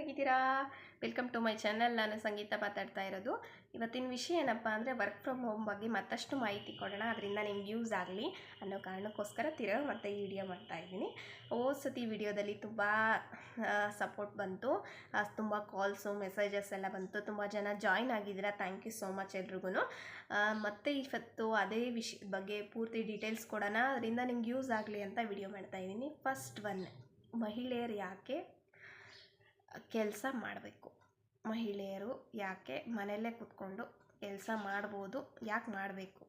ಹೇಗಿದ್ದೀರಾ? Welcome to my channel. ನಾನು ಸಂಗೀತ ಮಾತಾಡ್ತಾ ಇರೋದು. ಇವತ್ತಿನ ವಿಷಯ ಏನಪ್ಪ ಅಂದರೆ ವರ್ಕ್ ಫ್ರಮ್ ಹೋಮ್ ಬಗ್ಗೆ ಮತ್ತಷ್ಟು ಮಾಹಿತಿ ಕೊಡೋಣ, ಅದರಿಂದ ನಿಮ್ಗೆ ಯೂಸ್ ಆಗಲಿ ಅನ್ನೋ ಕಾರಣಕ್ಕೋಸ್ಕರ ಮತ್ತೆ ಈ ವಿಡಿಯೋ ಮಾಡ್ತಾಯಿದ್ದೀನಿ. ಹೋದ ಸತಿ ವಿಡಿಯೋದಲ್ಲಿ ತುಂಬ ಸಪೋರ್ಟ್ ಬಂತು, ತುಂಬ ಕಾಲ್ಸು ಮೆಸೇಜಸ್ ಎಲ್ಲ ಬಂತು, ತುಂಬ ಜನ ಜಾಯ್ನ್ ಆಗಿದ್ದೀರಾ. ಥ್ಯಾಂಕ್ ಯು ಸೋ ಮಚ್ ಎಲ್ರಿಗೂ. ಮತ್ತು ಇವತ್ತು ಅದೇ ವಿಷಯದ ಬಗ್ಗೆ ಪೂರ್ತಿ ಡೀಟೇಲ್ಸ್ ಕೊಡೋಣ, ಅದರಿಂದ ನಿಮ್ಗೆ ಯೂಸ್ ಆಗಲಿ ಅಂತ ವಿಡಿಯೋ ಮಾಡ್ತಾಯಿದ್ದೀನಿ. ಫಸ್ಟ್ ಒನ್, ಮಹಿಳೆಯರು ಯಾಕೆ ಕೆಲಸ ಮಾಡಬೇಕು, ಮಹಿಳೆಯರು ಯಾಕೆ ಮನೆಯಲ್ಲೇ ಕೂತ್ಕೊಂಡು ಕೆಲಸ ಮಾಡ್ಬೋದು, ಯಾಕೆ ಮಾಡಬೇಕು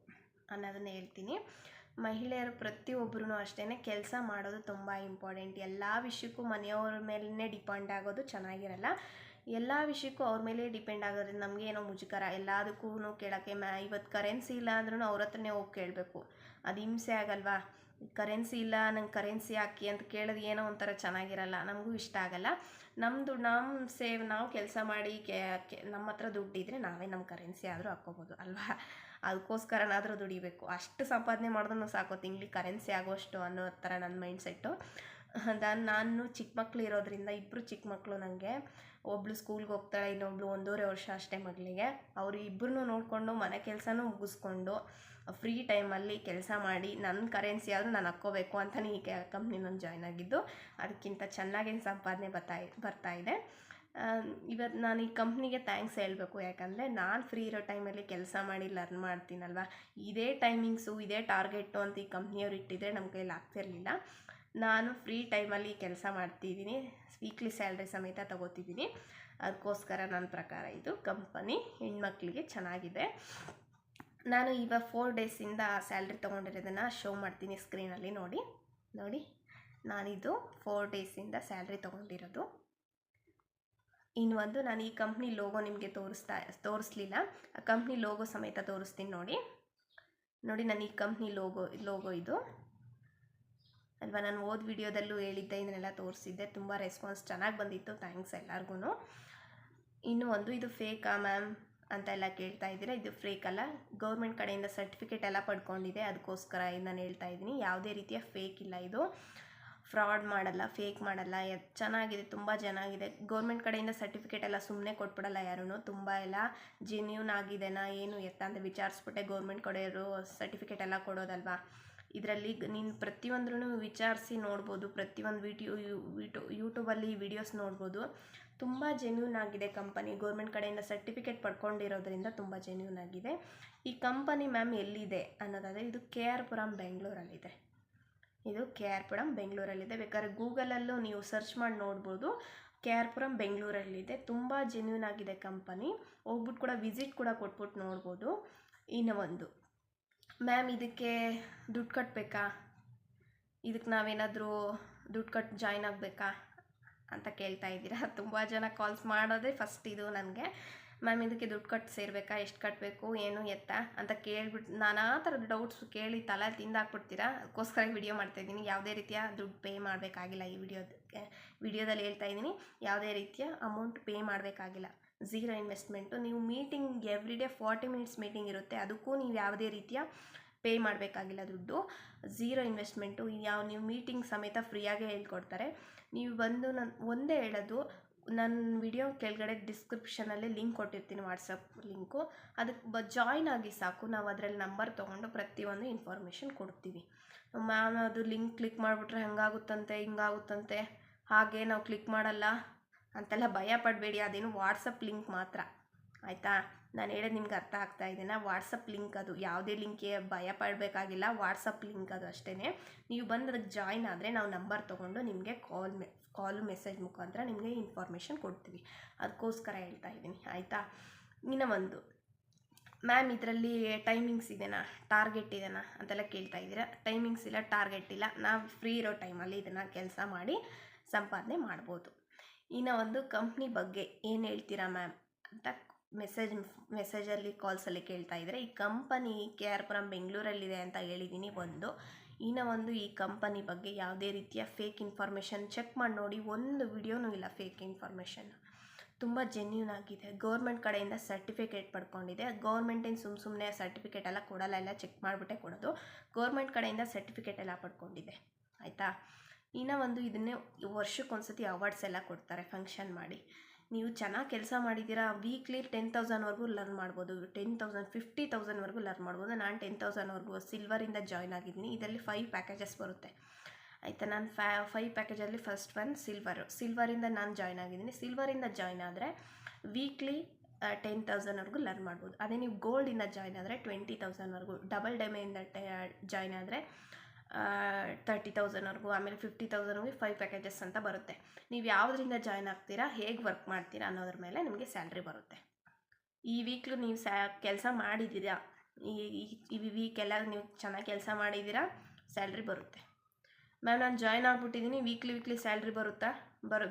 ಅನ್ನೋದನ್ನ ಹೇಳ್ತೀನಿ. ಮಹಿಳೆಯರು ಪ್ರತಿಯೊಬ್ಬರೂ ಅಷ್ಟೇ ಕೆಲಸ ಮಾಡೋದು ತುಂಬ ಇಂಪಾರ್ಟೆಂಟ್. ಎಲ್ಲ ವಿಷಯಕ್ಕೂ ಮನೆಯವ್ರ ಮೇಲೇ ಡಿಪೆಂಡ್ ಆಗೋದು ಚೆನ್ನಾಗಿರಲ್ಲ. ಎಲ್ಲ ವಿಷಯಕ್ಕೂ ಅವ್ರ ಮೇಲೆ ಡಿಪೆಂಡ್ ಆಗೋದ್ರಿಂದ ನಮಗೇನೋ ಮುಜುಗರ, ಎಲ್ಲದಕ್ಕೂ ಕೇಳೋಕ್ಕೆ ಇವತ್ತು ಕರೆನ್ಸಿ ಇಲ್ಲ ಅಂದ್ರೂ ಅವ್ರ ಹತ್ರನೇ ಹೋಗಿ ಕೇಳಬೇಕು. ಅದು ಹಿಂಸೆ ಆಗಲ್ವಾ? ಕರೆನ್ಸಿ ಇಲ್ಲ, ನಂಗೆ ಕರೆನ್ಸಿ ಹಾಕಿ ಅಂತ ಕೇಳೋದು ಏನೋ ಒಂಥರ ಚೆನ್ನಾಗಿರಲ್ಲ, ನಮಗೂ ಇಷ್ಟ ಆಗಲ್ಲ. ನಾವು ಕೆಲಸ ಮಾಡಿ ನಮ್ಮ ಹತ್ರ ದುಡ್ಡಿದ್ರೆ ನಾವೇ ನಮ್ಮ ಕರೆನ್ಸಿ ಆದರೂ ಹಾಕ್ಕೋಬೋದು ಅಲ್ವಾ? ಅದಕ್ಕೋಸ್ಕರನಾದರೂ ದುಡಿಬೇಕು. ಅಷ್ಟು ಸಂಪಾದನೆ ಮಾಡಿದ್ರೂ ಸಾಕು ತಿಂಗ್ಳಿಗೆ ಕರೆನ್ಸಿ ಆಗೋಷ್ಟು ಅನ್ನೋ ಥರ ನನ್ನ ಮೈಂಡ್ಸೆಟ್ಟು. ನಾನು ಚಿಕ್ಕ ಮಕ್ಕಳು ಇರೋದ್ರಿಂದ, ಇಬ್ಬರು ಚಿಕ್ಕ ಮಕ್ಕಳು ನನಗೆ. ಒಬ್ಬಳು ಸ್ಕೂಲ್ಗೆ ಹೋಗ್ತಾಳೆ, ಇನ್ನೊಬ್ಳು 1.5 ವರ್ಷ ಅಷ್ಟೇ ಮಗಳಿಗೆ. ಅವರು ಇಬ್ಬರನ್ನೂ ನೋಡಿಕೊಂಡು ಮನೆ ಕೆಲಸನೂ ಮುಗಿಸ್ಕೊಂಡು ಫ್ರೀ ಟೈಮಲ್ಲಿ ಕೆಲಸ ಮಾಡಿ ನನ್ನ ಕರೆನ್ಸಿ ಆದರೂ ನಾನು ಹಾಕ್ಕೋಬೇಕು ಅಂತಲೇ ಈ ಕಂಪ್ನಿ ನಾನು ಜಾಯ್ನ್ ಆಗಿದ್ದು. ಅದಕ್ಕಿಂತ ಚೆನ್ನಾಗೇನು ಸಂಪಾದನೆ ಬರ್ತಾಯಿದೆ. ಇವತ್ತು ನಾನು ಈ ಕಂಪ್ನಿಗೆ ಥ್ಯಾಂಕ್ಸ್ ಹೇಳಬೇಕು. ಯಾಕಂದರೆ ನಾನು ಫ್ರೀ ಇರೋ ಟೈಮಲ್ಲಿ ಕೆಲಸ ಮಾಡಿ ಲರ್ನ್ ಮಾಡ್ತೀನಲ್ವ, ಇದೇ ಟೈಮಿಂಗ್ಸು ಇದೇ ಟಾರ್ಗೆಟು ಅಂತ ಈ ಕಂಪ್ನಿಯವ್ರು ಇಟ್ಟಿದ್ರೆ ನಮ್ಮ ಕೈಯಲ್ಲಿ ಆಗ್ತಿರಲಿಲ್ಲ. ನಾನು ಫ್ರೀ ಟೈಮಲ್ಲಿ ಕೆಲಸ ಮಾಡ್ತಿದ್ದೀನಿ, ವೀಕ್ಲಿ ಸ್ಯಾಲ್ರಿ ಸಮೇತ ತಗೋತಿದ್ದೀನಿ. ಅದಕ್ಕೋಸ್ಕರ ನನ್ನ ಪ್ರಕಾರ ಇದು ಕಂಪನಿ ಹೆಣ್ಮಕ್ಳಿಗೆ ಚೆನ್ನಾಗಿದೆ. ನಾನು ಇವಾಗ 4 ಡೇಸಿಂದ ಸ್ಯಾಲ್ರಿ ತೊಗೊಂಡಿರೋದನ್ನು ಶೋ ಮಾಡ್ತೀನಿ ಸ್ಕ್ರೀನಲ್ಲಿ. ನೋಡಿ ನಾನಿದು 4 ಡೇಸಿಂದ ಸ್ಯಾಲ್ರಿ ತೊಗೊಂಡಿರೋದು. ಇನ್ನೊಂದು, ನಾನು ಈ ಕಂಪ್ನಿ ಲೋಗೋ ನಿಮಗೆ ತೋರಿಸ್ಲಿಲ್ಲ, ಆ ಕಂಪ್ನಿ ಲೋಗೋ ಸಮೇತ ತೋರಿಸ್ತೀನಿ. ನೋಡಿ ನಾನು ಈ ಕಂಪ್ನಿ ಲೋಗೋ ಇದು ಅಲ್ವಾ? ನಾನು ಓದ್ ವಿಡಿಯೋದಲ್ಲೂ ಹೇಳಿದ್ದೆ, ಇದನ್ನೆಲ್ಲ ತೋರಿಸಿದ್ದೆ. ತುಂಬ ರೆಸ್ಪಾನ್ಸ್ ಚೆನ್ನಾಗಿ ಬಂದಿತ್ತು, ಥ್ಯಾಂಕ್ಸ್ ಎಲ್ಲರಿಗೂ. ಇನ್ನೂ ಒಂದು, ಇದು ಫೇಕಾ ಮ್ಯಾಮ್ ಅಂತೆಲ್ಲ ಕೇಳ್ತಾ ಇದ್ದೀರಾ. ಇದು ಫೇಕ್ ಅಲ್ಲ, ಗೌರ್ಮೆಂಟ್ ಕಡೆಯಿಂದ ಸರ್ಟಿಫಿಕೇಟ್ ಎಲ್ಲ ಪಡ್ಕೊಂಡಿದೆ, ಅದಕ್ಕೋಸ್ಕರ ನಾನು ಹೇಳ್ತಾ ಇದ್ದೀನಿ. ಯಾವುದೇ ರೀತಿಯ ಫೇಕ್ ಇಲ್ಲ, ಇದು ಫ್ರಾಡ್ ಮಾಡಲ್ಲ, ಫೇಕ್ ಮಾಡಲ್ಲ, ಚೆನ್ನಾಗಿದೆ, ತುಂಬ ಚೆನ್ನಾಗಿದೆ. ಗೌರ್ಮೆಂಟ್ ಕಡೆಯಿಂದ ಸರ್ಟಿಫಿಕೇಟ್ ಎಲ್ಲ ಸುಮ್ಮನೆ ಕೊಟ್ಬಿಡಲ್ಲ ಯಾರೂ, ತುಂಬ ಎಲ್ಲ ಜೆನ್ಯೂನ್ ಆಗಿದೆನಾ ಏನು ಎತ್ತ ಅಂತ ವಿಚಾರಿಸ್ಬಿಟ್ಟೆ ಗೌರ್ಮೆಂಟ್ ಕಡೆಯವರು ಸರ್ಟಿಫಿಕೇಟ್ ಎಲ್ಲ ಕೊಡೋದಲ್ವಾ. ಇದರಲ್ಲಿ ನೀನು ಪ್ರತಿಯೊಂದ್ರೂ ವಿಚಾರಿಸಿ ನೋಡ್ಬೋದು, ಪ್ರತಿಯೊಂದು ಯೂಟ್ಯೂಬಲ್ಲಿ ವಿಡಿಯೋಸ್ ನೋಡ್ಬೋದು. ತುಂಬ ಜೆನ್ಯೂನ್ ಆಗಿದೆ ಕಂಪನಿ, ಗೌರ್ಮೆಂಟ್ ಕಡೆಯಿಂದ ಸರ್ಟಿಫಿಕೇಟ್ ಪಡ್ಕೊಂಡಿರೋದ್ರಿಂದ ತುಂಬ ಜೆನ್ಯೂನ್ ಆಗಿದೆ. ಈ ಕಂಪನಿ ಮ್ಯಾಮ್ ಎಲ್ಲಿದೆ ಅನ್ನೋದಾದರೆ, ಇದು KR ಪುರಂ ಬೆಂಗಳೂರಲ್ಲಿದೆ. ಬೇಕಾದ್ರೆ ಗೂಗಲಲ್ಲೂ ನೀವು ಸರ್ಚ್ ಮಾಡಿ ನೋಡ್ಬೋದು. KR ಪುರಂ ಬೆಂಗಳೂರಲ್ಲಿದೆ. ತುಂಬ ಜೆನ್ಯೂನ್ ಆಗಿದೆ ಕಂಪನಿ, ಹೋಗ್ಬಿಟ್ಟು ಕೂಡ ವಿಸಿಟ್ ಕೂಡ ಕೊಟ್ಬಿಟ್ಟು ನೋಡ್ಬೋದು. ಇನ್ನೂ ಒಂದು, ಮ್ಯಾಮ್ ಇದಕ್ಕೆ ದುಡ್ಡು ಕಟ್ಟಬೇಕಾ, ಇದಕ್ಕೆ ನಾವೇನಾದರೂ ದುಡ್ಡು ಕಟ್ಟು ಜಾಯ್ನ್ ಆಗಬೇಕಾ ಅಂತ ಕೇಳ್ತಾ ಇದ್ದೀರಾ. ತುಂಬ ಜನ ಕಾಲ್ಸ್ ಮಾಡೋದೇ ಫಸ್ಟ್ ಇದು ನನಗೆ, ಮ್ಯಾಮ್ ಇದಕ್ಕೆ ದುಡ್ಡು ಕಟ್ಟು ಸೇರಬೇಕಾ, ಎಷ್ಟು ಕಟ್ಟಬೇಕು, ಏನು ಎತ್ತ ಅಂತ ಕೇಳ್ಬಿಟ್ಟು ನಾನಾ ಥರದ ಡೌಟ್ಸ್ ಕೇಳಿ ತಲೆ ತಿಂದಾಕ್ಬಿಡ್ತೀರಾ. ಅದಕ್ಕೋಸ್ಕರ ವಿಡಿಯೋ ಮಾಡ್ತಾಯಿದ್ದೀನಿ. ಯಾವುದೇ ರೀತಿಯ ದುಡ್ಡು ಪೇ ಮಾಡಬೇಕಾಗಿಲ್ಲ. ಈ ವಿಡಿಯೋದಲ್ಲಿ ಹೇಳ್ತಾ ಇದ್ದೀನಿ, ಯಾವುದೇ ರೀತಿಯ ಅಮೌಂಟ್ ಪೇ ಮಾಡಬೇಕಾಗಿಲ್ಲ, ಝೀರೋ ಇನ್ವೆಸ್ಟ್ಮೆಂಟು. ನೀವು meeting every day 40 minutes meeting ಇರುತ್ತೆ, ಅದಕ್ಕೂ ನೀವು ಯಾವುದೇ ರೀತಿಯ ಪೇ ಮಾಡಬೇಕಾಗಿಲ್ಲ, ದುಡ್ಡು ಝೀರೋ ಇನ್ವೆಸ್ಟ್ಮೆಂಟು. ನೀವು ಮೀಟಿಂಗ್ ಸಮೇತ ಫ್ರೀಯಾಗೇ ಹೇಳ್ಕೊಡ್ತಾರೆ. ನೀವು ಬಂದು, ನಾನು ಒಂದೇ ಹೇಳೋದು, ನನ್ನ ವಿಡಿಯೋ ಕೆಳಗಡೆ ಡಿಸ್ಕ್ರಿಪ್ಷನಲ್ಲಿ ಲಿಂಕ್ ಕೊಟ್ಟಿರ್ತೀನಿ, ವಾಟ್ಸಪ್ ಲಿಂಕು, ಅದಕ್ಕೆ ಜಾಯ್ನ್ ಆಗಿ ಸಾಕು. ನಾವು ಅದರಲ್ಲಿ ನಂಬರ್ ತೊಗೊಂಡು ಪ್ರತಿಯೊಂದು ಇನ್ಫಾರ್ಮೇಷನ್ ಕೊಡ್ತೀವಿ. ಮ್ಯಾಮ್ ಅದು ಲಿಂಕ್ ಕ್ಲಿಕ್ ಮಾಡಿಬಿಟ್ರೆ ಹಂಗಾಗುತ್ತಂತೆ ಹಿಂಗಾಗುತ್ತಂತೆ, ಹಾಗೆ ನಾವು ಕ್ಲಿಕ್ ಮಾಡಲ್ಲ ಅಂತೆಲ್ಲ ಭಯ ಪಡಬೇಡಿ. ಅದೇನು ವಾಟ್ಸಪ್ ಲಿಂಕ್ ಮಾತ್ರ, ಆಯಿತಾ? ನಾನು ಹೇಳೋದು ನಿಮ್ಗೆ ಅರ್ಥ ಆಗ್ತಾ ಇದೆಯಾ? ವಾಟ್ಸಪ್ ಲಿಂಕ್ ಅದು, ಯಾವುದೇ ಲಿಂಕ್ಗೆ ಭಯ ಪಡಬೇಕಾಗಿಲ್ಲ, ವಾಟ್ಸಪ್ ಲಿಂಕ್ ಅದು ಅಷ್ಟೇ. ನೀವು ಬಂದು ಅದಕ್ಕೆ ಜಾಯ್ನ್ ಆದರೆ ನಾವು ನಂಬರ್ ತೊಗೊಂಡು ನಿಮಗೆ ಕಾಲು ಮೆಸೇಜ್ ಮುಖಾಂತರ ನಿಮಗೆ ಇನ್ಫಾರ್ಮೇಷನ್ ಕೊಡ್ತೀವಿ. ಅದಕ್ಕೋಸ್ಕರ ಹೇಳ್ತಾ ಇದ್ದೀನಿ, ಆಯಿತಾ? ಇನ್ನೂ ಒಂದು, ಮ್ಯಾಮ್ ಇದರಲ್ಲಿ ಟೈಮಿಂಗ್ಸ್ ಇದೆನಾ, ಟಾರ್ಗೆಟ್ ಇದೆನಾ ಅಂತೆಲ್ಲ ಕೇಳ್ತಾ ಇದ್ದೀರಾ. ಟೈಮಿಂಗ್ಸ್ ಇಲ್ಲ, ಟಾರ್ಗೆಟ್ ಇಲ್ಲ, ನಾವು ಫ್ರೀ ಇರೋ ಟೈಮಲ್ಲಿ ಇದನ್ನು ಕೆಲಸ ಮಾಡಿ ಸಂಪಾದನೆ ಮಾಡ್ಬೋದು. ಇನ್ನೂ ಒಂದು, ಕಂಪ್ನಿ ಬಗ್ಗೆ ಏನು ಹೇಳ್ತೀರಾ ಮ್ಯಾಮ್ ಅಂತ ಮೆಸೇಜಲ್ಲಿ ಕಾಲ್ಸಲ್ಲಿ ಕೇಳ್ತಾ ಇದ್ದಾರೆ. ಈ ಕಂಪನಿ KR ಪುರಂ ಬೆಂಗಳೂರಲ್ಲಿದೆ ಅಂತ ಹೇಳಿದ್ದೀನಿ ಒಂದು. ಇನ್ನೂ ಒಂದು, ಈ ಕಂಪನಿ ಬಗ್ಗೆ ಯಾವುದೇ ರೀತಿಯ ಫೇಕ್ ಇನ್ಫಾರ್ಮೇಷನ್ ಚೆಕ್ ಮಾಡಿ ನೋಡಿ, ಒಂದು ವಿಡಿಯೋನೂ ಇಲ್ಲ ಫೇಕ್ ಇನ್ಫಾರ್ಮೇಷನ್. ತುಂಬ ಜೆನ್ಯೂನ್ ಆಗಿದೆ, ಗೌರ್ಮೆಂಟ್ ಕಡೆಯಿಂದ ಸರ್ಟಿಫಿಕೇಟ್ ಪಡ್ಕೊಂಡಿದೆ. ಗೌರ್ಮೆಂಟಿನ ಸುಮ್ಮನೆ ಸರ್ಟಿಫಿಕೇಟ್ ಎಲ್ಲ ಕೊಡಲ್ಲ, ಎಲ್ಲ ಚೆಕ್ ಮಾಡಿಬಿಟ್ಟೆ ಕೊಡೋದು. ಗೌರ್ಮೆಂಟ್ ಕಡೆಯಿಂದ ಸರ್ಟಿಫಿಕೇಟ್ ಎಲ್ಲ ಪಡ್ಕೊಂಡಿದೆ, ಆಯಿತಾ? ಇನ್ನೂ ಒಂದು ಇದನ್ನೇ ವರ್ಷಕ್ಕೊಂದ್ಸತಿ ಅವಾರ್ಡ್ಸ್ ಎಲ್ಲ ಕೊಡ್ತಾರೆ ಫಂಕ್ಷನ್ ಮಾಡಿ. ನೀವು ಚೆನ್ನಾಗಿ ಕೆಲಸ ಮಾಡಿದ್ದೀರಾ, ವೀಕ್ಲಿ 10,000ವರೆಗೂ ಲರ್ನ್ ಮಾಡ್ಬೋದು, 10,000 50,000ವರೆಗೂ ಲರ್ನ್ ಮಾಡ್ಬೋದು. ನಾನು 10,000ವರೆಗೂ ಸಿಲ್ವರಿಂದ ಜಾಯ್ನ್ ಆಗಿದ್ದೀನಿ. ಇದರಲ್ಲಿ 5 ಪ್ಯಾಕೇಜಸ್ ಬರುತ್ತೆ ಆಯಿತಾ. ನಾನು 5 ಪ್ಯಾಕೇಜಲ್ಲಿ ಫಸ್ಟ್ ಒನ್ ಸಿಲ್ವರಿಂದ ನಾನು ಜಾಯ್ನ್ ಆಗಿದ್ದೀನಿ. ಸಿಲ್ವರಿಂದ ಜಾಯ್ನ್ ಆದರೆ ವೀಕ್ಲಿ 10,000ವರೆಗೂ ಲರ್ನ್ ಮಾಡ್ಬೋದು. ಅದೇ ನೀವು ಗೋಲ್ಡಿಂದ ಜಾಯ್ನ್ ಆದರೆ 20,000ವರೆಗೂ, ಡಬಲ್ ಡೈಮಂಡಿಂದ ಜಾಯ್ನ್ ಆದರೆ 30,000ವರೆಗೂ, ಆಮೇಲೆ 50,000ವರೆಗೂ 5 ಪ್ಯಾಕೇಜಸ್ ಅಂತ ಬರುತ್ತೆ. ನೀವು ಯಾವುದರಿಂದ ಜಾಯ್ನ್ ಆಗ್ತೀರಾ, ಹೇಗೆ ವರ್ಕ್ ಮಾಡ್ತೀರಾ ಅನ್ನೋದ್ರ ಮೇಲೆ ನಿಮಗೆ ಸ್ಯಾಲ್ರಿ ಬರುತ್ತೆ. ಈ ವೀಕ್ಲು ನೀವು ಕೆಲಸ ಮಾಡಿದ್ದೀರಾ, ಈ ವೀಕೆಲ್ಲ ನೀವು ಚೆನ್ನಾಗಿ ಕೆಲಸ ಮಾಡಿದ್ದೀರಾ, ಸ್ಯಾಲ್ರಿ ಬರುತ್ತೆ. ಮ್ಯಾಮ್ ನಾನು ಜಾಯ್ನ್ ಆಗಿಬಿಟ್ಟಿದ್ದೀನಿ, ವೀಕ್ಲಿ ಸ್ಯಾಲ್ರಿ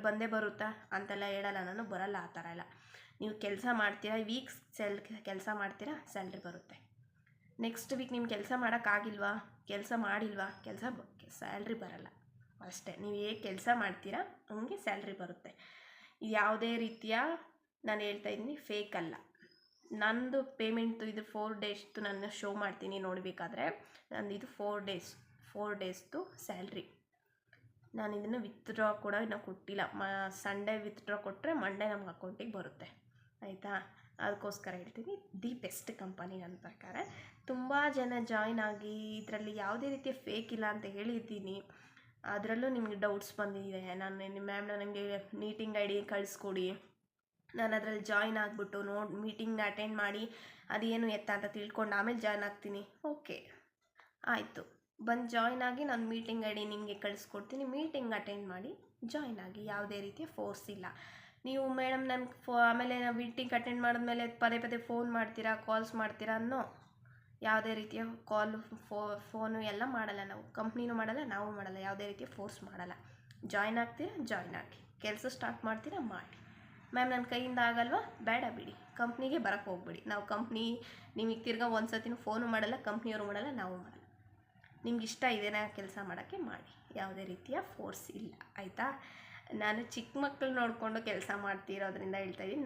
ಬಂದೇ ಬರುತ್ತಾ ಅಂತೆಲ್ಲ ಹೇಳಲ್ಲ ನಾನು, ಬರಲ್ಲ ಆ ಥರ ಎಲ್ಲ. ನೀವು ಕೆಲಸ ಮಾಡ್ತೀರಾ, ಕೆಲಸ ಮಾಡ್ತೀರಾ, ಸ್ಯಾಲ್ರಿ ಬರುತ್ತೆ. ನೆಕ್ಸ್ಟ್ ವೀಕ್ ನಿಮ್ಮ ಕೆಲಸ ಮಾಡೋಕ್ಕಾಗಿಲ್ವಾ, ಸ್ಯಾಲ್ರಿ ಬರಲ್ಲ ಅಷ್ಟೇ. ನೀವು ಹೇಗೆ ಕೆಲಸ ಮಾಡ್ತೀರಾ ಹಂಗೆ ಸ್ಯಾಲ್ರಿ ಬರುತ್ತೆ. ಯಾವುದೇ ರೀತಿಯ ನಾನು ಹೇಳ್ತಾ ಇದ್ದೀನಿ ಫೇಕ್ ಅಲ್ಲ. ನಂದು ಪೇಮೆಂಟು ಇದು 4 ಡೇಸ್ದು ನಾನು ಶೋ ಮಾಡ್ತೀನಿ ನೋಡಬೇಕಾದ್ರೆ. ನಂದು ಇದು 4 ಡೇಸ್ದು ಸ್ಯಾಲ್ರಿ. ನಾನು ಇದನ್ನು ವಿತ್ಡ್ರಾ ಕೂಡ ಇನ್ನೂ ಕೊಟ್ಟಿಲ್ಲ. ಸಂಡೇ ವಿತ್ಡ್ರಾ ಕೊಟ್ಟರೆ ಮಂಡೇ ನಮ್ಮ ಅಕೌಂಟಿಗೆ ಬರುತ್ತೆ ಆಯಿತಾ. ಅದಕ್ಕೋಸ್ಕರ ಹೇಳ್ತೀನಿ, ದಿ ಬೆಸ್ಟ್ ಕಂಪನಿ ನನ್ನ ಪ್ರಕಾರ. ತುಂಬ ಜನ ಜಾಯ್ನ್ ಆಗಿ ಇದರಲ್ಲಿ ಯಾವುದೇ ರೀತಿಯ ಫೇಕ್ ಇಲ್ಲ ಅಂತ ಹೇಳಿದ್ದೀನಿ. ಅದರಲ್ಲೂ ನಿಮಗೆ ಡೌಟ್ಸ್ ಬಂದಿದೆ, ಮ್ಯಾಮ್ ನನಗೆ ಮೀಟಿಂಗ್ ID ಕಳಿಸ್ಕೊಡಿ, ನಾನು ಅದರಲ್ಲಿ ಜಾಯ್ನ್ ಆಗಿಬಿಟ್ಟು ಮೀಟಿಂಗ್ ಅಟೆಂಡ್ ಮಾಡಿ ಅದೇನು ಎತ್ತ ಅಂತ ತಿಳ್ಕೊಂಡು ಆಮೇಲೆ ಜಾಯ್ನ್ ಆಗ್ತೀನಿ. ಓಕೆ ಆಯಿತು, ಬಂದು ಜಾಯ್ನ್ ಆಗಿ ನಾನು ಮೀಟಿಂಗ್ ID ನಿಮಗೆ ಕಳಿಸ್ಕೊಡ್ತೀನಿ, ಮೀಟಿಂಗ್ ಅಟೆಂಡ್ ಮಾಡಿ ಜಾಯ್ನ್ ಆಗಿ. ಯಾವುದೇ ರೀತಿಯ ಫೋರ್ಸ್ ಇಲ್ಲ. ನೀವು ಮೇಡಮ್ ನನಗೆ ಆಮೇಲೆ ಮೀಟಿಂಗ್ ಅಟೆಂಡ್ ಮಾಡಿದ್ಮೇಲೆ ಪದೇ ಫೋನ್ ಮಾಡ್ತೀರಾ, ಕಾಲ್ಸ್ ಮಾಡ್ತೀರಾ ಅನ್ನೋ ಯಾವುದೇ ರೀತಿಯ ಫೋನು ಎಲ್ಲ ಮಾಡಲ್ಲ ನಾವು. ಕಂಪ್ನಿನೂ ಮಾಡಲ್ಲ, ನಾವು ಮಾಡಲ್ಲ, ಯಾವುದೇ ರೀತಿಯ ಫೋರ್ಸ್ ಮಾಡಲ್ಲ. ಜಾಯ್ನ್ ಆಗ್ತೀರಾ, ಜಾಯ್ನ್ ಆಗಿ. ಕೆಲಸ ಸ್ಟಾರ್ಟ್ ಮಾಡ್ತೀರಾ, ಮಾಡಿ. ಮ್ಯಾಮ್ ನನ್ನ ಕೈಯಿಂದ ಆಗಲ್ವಾ, ಬೇಡ ಬಿಡಿ, ಕಂಪ್ನಿಗೆ ಬರೋಕ್ಕೆ ಹೋಗ್ಬಿಡಿ. ನಾವು ಕಂಪ್ನಿ ನಿಮಗೆ ತಿರ್ಗಾ ಒಂದು ಸತಿನೂ ಫೋನು ಮಾಡಲ್ಲ, ಕಂಪ್ನಿಯವರು ಮಾಡಲ್ಲ, ನಾವು ಮಾಡಲ್ಲ. ನಿಮ್ಗೆ ಇಷ್ಟ ಇದೆನಾ ಕೆಲಸ ಮಾಡೋಕ್ಕೆ ಮಾಡಿ, ಯಾವುದೇ ರೀತಿಯ ಫೋರ್ಸ್ ಇಲ್ಲ ಆಯಿತಾ. ನಾನು ಚಿಕ್ಕ ಮಕ್ಕಳು ನೋಡಿಕೊಂಡು ಕೆಲಸ ಮಾಡ್ತಿರೋದ್ರಿಂದ ಹೇಳ್ತಾಯಿದ್ದೀನಿ.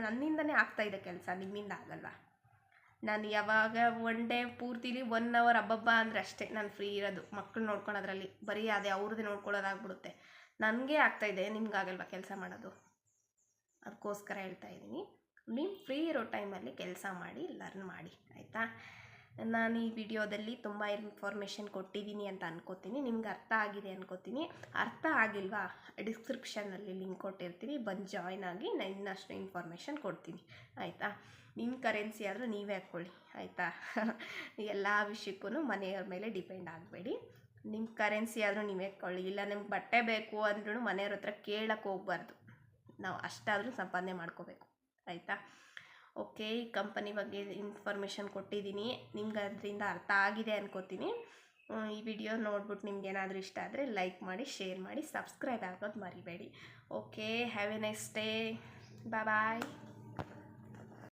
ನನ್ನಿಂದನೇ ಆಗ್ತಾಯಿದೆ ಕೆಲಸ, ನಿಮ್ಮಿಂದ ಆಗಲ್ವಾ. ನಾನು ಯಾವಾಗ ಒನ್ ಡೇ ಪೂರ್ತಿಲಿ 1 ಅವರ್ ಹಬ್ಬ ಅಂದರೆ ಅಷ್ಟೇ ನಾನು ಫ್ರೀ ಇರೋದು. ಮಕ್ಕಳು ನೋಡ್ಕೊಳೋದ್ರಲ್ಲಿ ಬರೀ ಅದೇ ಅವ್ರದ್ದೇ ನೋಡ್ಕೊಳ್ಳೋದಾಗ್ಬಿಡುತ್ತೆ. ನನಗೆ ಆಗ್ತಾಯಿದೆ, ನಿಮ್ಗಾಗಲ್ವಾ ಕೆಲಸ ಮಾಡೋದು. ಅದಕ್ಕೋಸ್ಕರ ಹೇಳ್ತಾಯಿದ್ದೀನಿ, ನೀವು ಫ್ರೀ ಇರೋ ಟೈಮಲ್ಲಿ ಕೆಲಸ ಮಾಡಿ, ಲರ್ನ್ ಮಾಡಿ ಆಯಿತಾ. ನಾನು ಈ ವಿಡಿಯೋದಲ್ಲಿ ತುಂಬ ಇನ್ಫಾರ್ಮೇಷನ್ ಕೊಟ್ಟಿದ್ದೀನಿ ಅಂತ ಅನ್ಕೋತೀನಿ. ನಿಮ್ಗೆ ಅರ್ಥ ಆಗಿದೆ ಅನ್ಕೋತೀನಿ. ಅರ್ಥ ಆಗಿಲ್ವಾ, ಡಿಸ್ಕ್ರಿಪ್ಷನಲ್ಲಿ ಲಿಂಕ್ ಕೊಟ್ಟಿರ್ತೀನಿ, ಬಂದು ಜಾಯ್ನ್ ಆಗಿ ನಾನು ಇನ್ನಷ್ಟು ಇನ್ಫಾರ್ಮೇಷನ್ ಕೊಡ್ತೀನಿ ಆಯಿತಾ. ನಿಮ್ಮ ಕರೆನ್ಸಿ ಆದರೂ ನೀವೇ ಹಾಕ್ಕೊಳ್ಳಿ ಆಯಿತಾ. ಎಲ್ಲ ವಿಷಯಕ್ಕೂ ಮನೆಯವ್ರ ಮೇಲೆ ಡಿಪೆಂಡ್ ಆಗಬೇಡಿ. ನಿಮ್ಮ ಕರೆನ್ಸಿ ಆದರೂ ನೀವೇ ಹಾಕ್ಕೊಳ್ಳಿ. ಇಲ್ಲ ನಿಮ್ಗೆ ಬಟ್ಟೆ ಬೇಕು ಅಂದ್ರೂ ಮನೆಯವ್ರ ಹತ್ರ ಕೇಳಕ್ಕೆ ಹೋಗ್ಬಾರ್ದು. ನಾವು ಅಷ್ಟಾದರೂ ಸಂಪಾದನೆ ಮಾಡ್ಕೋಬೇಕು ಆಯಿತಾ. ಓಕೆ, ಈ ಕಂಪನಿ ಬಗ್ಗೆ ಇನ್ಫಾರ್ಮೇಷನ್ ಕೊಟ್ಟಿದ್ದೀನಿ, ನಿಮ್ಗೆ ಅದರಿಂದ ಅರ್ಥ ಆಗಿದೆ ಅನ್ಕೋತೀನಿ. ಈ ವಿಡಿಯೋ ನೋಡ್ಬಿಟ್ಟು ನಿಮ್ಗೆ ಏನಾದರೂ ಇಷ್ಟ ಆದರೆ ಲೈಕ್ ಮಾಡಿ, ಶೇರ್ ಮಾಡಿ, ಸಬ್ಸ್ಕ್ರೈಬ್ ಆಗೋದು ಮರಿಬೇಡಿ. Okay, have a nice day, bye.